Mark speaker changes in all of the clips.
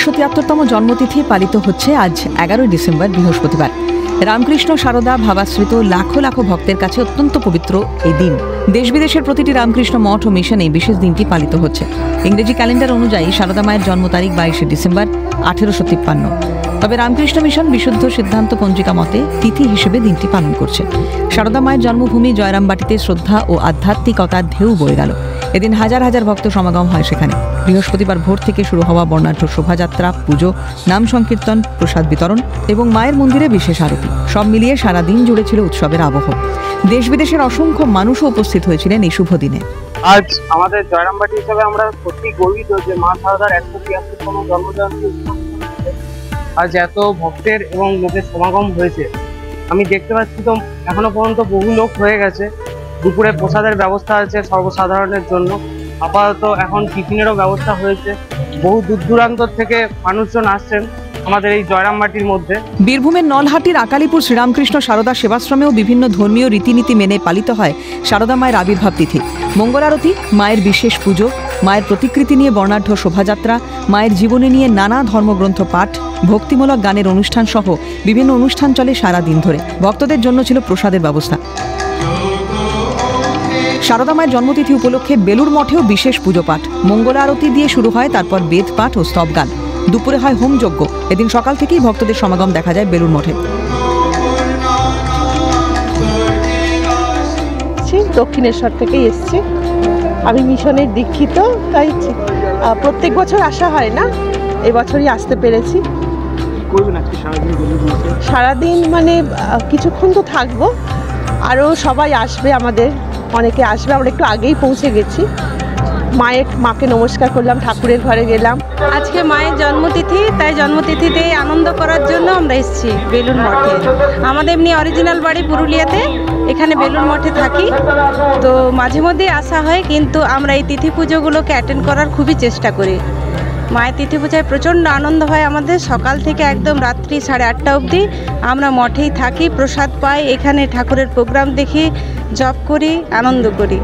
Speaker 1: 173তম জন্মতিথি পালিত হচ্ছে আজ 11 ডিসেম্বর বৃহস্পতিবার। রামকৃষ্ণ সারদা ভাবাশ্রিত লাখো লাখো ভক্তের কাছে অত্যন্ত পবিত্র এই দিন। দেশ বিদেশের প্রতিটি রামকৃষ্ণ মঠ ও মিশনে বিশেষ দিনটি পালিত হচ্ছে। ইংরেজি ক্যালেন্ডার অনুযায়ী সারদা মায়ের জন্ম তারিখ 22 ডিসেম্বর 1853। তবে রামকৃষ্ণ মিশন বিশুদ্ধ সিদ্ধান্ত পঞ্জিকা মতে তিথি হিসেবে দিনটি পালন করছে। সারদা মায়ের জন্মভূমি জয়রামবাটিতে শ্রদ্ধা ও আধ্যাত্মিকতার ঢেউ বয়ে গেল। এদিন হাজার হাজার ভক্ত সমাগম হয় সেখানে। বৃহস্পতিবার ভোর থেকে শুরু হওয়া বর্ণাঢ্য শোভাযাত্রা, পুজো, নাম সংকীর্তন, প্রসাদ বিতরণ এবং মায়ের মন্দিরে বিশেষ আরতি, সব মিলিয়ে সারাদিন জুড়ে ছিল উৎসবের আবহ। দেশ বিদেশের অসংখ্য মানুষও উপস্থিত হয়েছিলেন এই শুভ দিনে।
Speaker 2: আজ আমাদের জয়রামবাটি হিসেবে আমরা সত্যি গর্বিত যে মা সারদার 173তম জন্মজয়ন্তী উৎসব আজ এত ভক্তের এবং লোকের সমাগম হয়েছে। আমি দেখতে পাচ্ছি তো এখনো পর্যন্ত বহু লোক হয়ে গেছে। দুপুরে প্রসাদের ব্যবস্থা আছে সর্বসাধারণের জন্য। আপাতত এখন টিফিনেরও ব্যবস্থা হয়েছে। বহু দূর দূরান্ত থেকে মানুষজন আসছেন আমাদের এই জয়রামবাটির মধ্যে।
Speaker 1: বীরভূমের নলহাটির আকালিপুর শ্রীরামকৃষ্ণ সারদা সেবাশ্রমেও বিভিন্ন ধর্মীয় রীতিনীতি মেনে পালিত হয় সারদা মায়ের আবির্ভাব তিথি। মঙ্গলারতি, মায়ের বিশেষ পুজো, মায়ের প্রতিকৃতি নিয়ে বর্ণাঢ্য শোভাযাত্রা, মায়ের জীবনী নিয়ে নানা ধর্মগ্রন্থ পাঠ, ভক্তিমূলক গানের অনুষ্ঠান সহ বিভিন্ন অনুষ্ঠান চলে সারা দিন ধরে। ভক্তদের জন্য ছিল প্রসাদের ব্যবস্থা। সারদা মায়ের জন্মতিথি উপলক্ষে বেলুর মঠেও বিশেষ পুজো পাঠ, মঙ্গলা আরতি দিয়ে শুরু হয়, তারপর বেদ পাঠ ও স্তব গান। দুপুরে হয় হোমযজ্ঞ। এদিন সকাল থেকেই ভক্তদের সমাগম দেখা যায় বেলুর মঠে।
Speaker 3: দক্ষিণেশ্বর থেকে এসছি, আমি মিশনের দীক্ষিত, তাই প্রত্যেক বছর আসা হয় না, এবছরই আসতে পেরেছি। সারাদিন মানে কিছুক্ষণ তো থাকবো, আরও সবাই আসবে, আমাদের অনেকে আসবে। আমরা একটু আগেই পৌঁছে গেছি। মাকে নমস্কার করলাম, ঠাকুরের ঘরে গেলাম।
Speaker 4: আজকে মায়ের জন্মতিথি, তাই জন্মতিথিতে আনন্দ করার জন্য আমরা এসেছি বেলুর মঠে। আমাদের এমনি অরিজিনাল বাড়ি পুরুলিয়াতে, এখানে বেলুর মঠে থাকি, তো মাঝে মধ্যেই আসা হয়, কিন্তু আমরা এই তিথি পুজোগুলোকে অ্যাটেন্ড করার খুবই চেষ্টা করি। মায়ের তিথি পূজায় প্রচণ্ড আনন্দ হয় আমাদের। সকাল থেকে একদম রাত্রি 8:30 অবধি আমরা মঠেই থাকি, প্রসাদ পাই, এখানে ঠাকুরের প্রোগ্রাম দেখি, জপ করি, আনন্দ করি।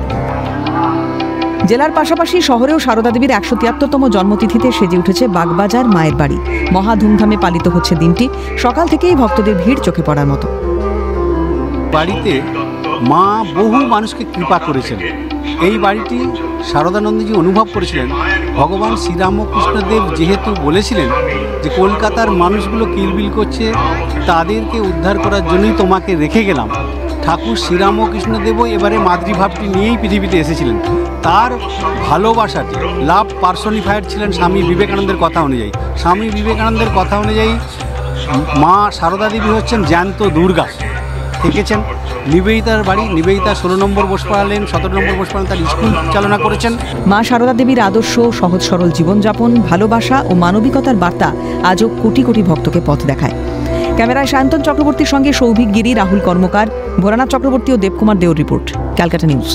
Speaker 1: জেলার পাশাপাশি শহরেও সারদা দেবীর 173তম জন্মতিথিতে সেজে উঠেছে বাগবাজার মায়ের বাড়ি। মহা ধুমধামে পালিত হচ্ছে দিনটি। সকাল থেকেই ভক্তদের ভিড় চোখে পড়ার মতো।
Speaker 5: বাড়িতে মা বহু মানুষকে কৃপা করেছেন। এই বাড়িটি শারদানন্দজি অনুভব করেছিলেন। ভগবান শ্রীরামকৃষ্ণদেব যেহেতু বলেছিলেন যে কলকাতার মানুষগুলো কিলবিল করছে, তাদেরকে উদ্ধার করার জন্যই তোমাকে রেখে গেলাম। ঠাকুর শ্রীরামকৃষ্ণদেবও এবারে মাতৃভাবটি নিয়েই পৃথিবীতে এসেছিলেন। তার ভালোবাসাটি লাভ পার্সনিফায়ার ছিলেন স্বামী বিবেকানন্দের কথা অনুযায়ী। স্বামী বিবেকানন্দের কথা অনুযায়ী মা সারদা দেবী হচ্ছেন জ্যান্ত দুর্গা থেকেছেন। নিবেদিতার বাড়ি, নিবেদিতা 16 নম্বর বসপাড়া লেন, 17 নম্বর বসপাড়া তার স্কুল চালনা করেছেন।
Speaker 1: মা সারদা দেবীর আদর্শ, সহজ সরল জীবনযাপন, ভালোবাসা ও মানবিকতার বার্তা আজও কোটি কোটি ভক্তকে পথ দেখায়। ক্যামেরায় সায়ন্তন চক্রবর্তীর সঙ্গে সৌভিক গিরি, রাহুল কর্মকার, ভোলানাথ চক্রবর্তী ও দেবকুমার দেওর রিপোর্ট, ক্যালকাটা নিউজ।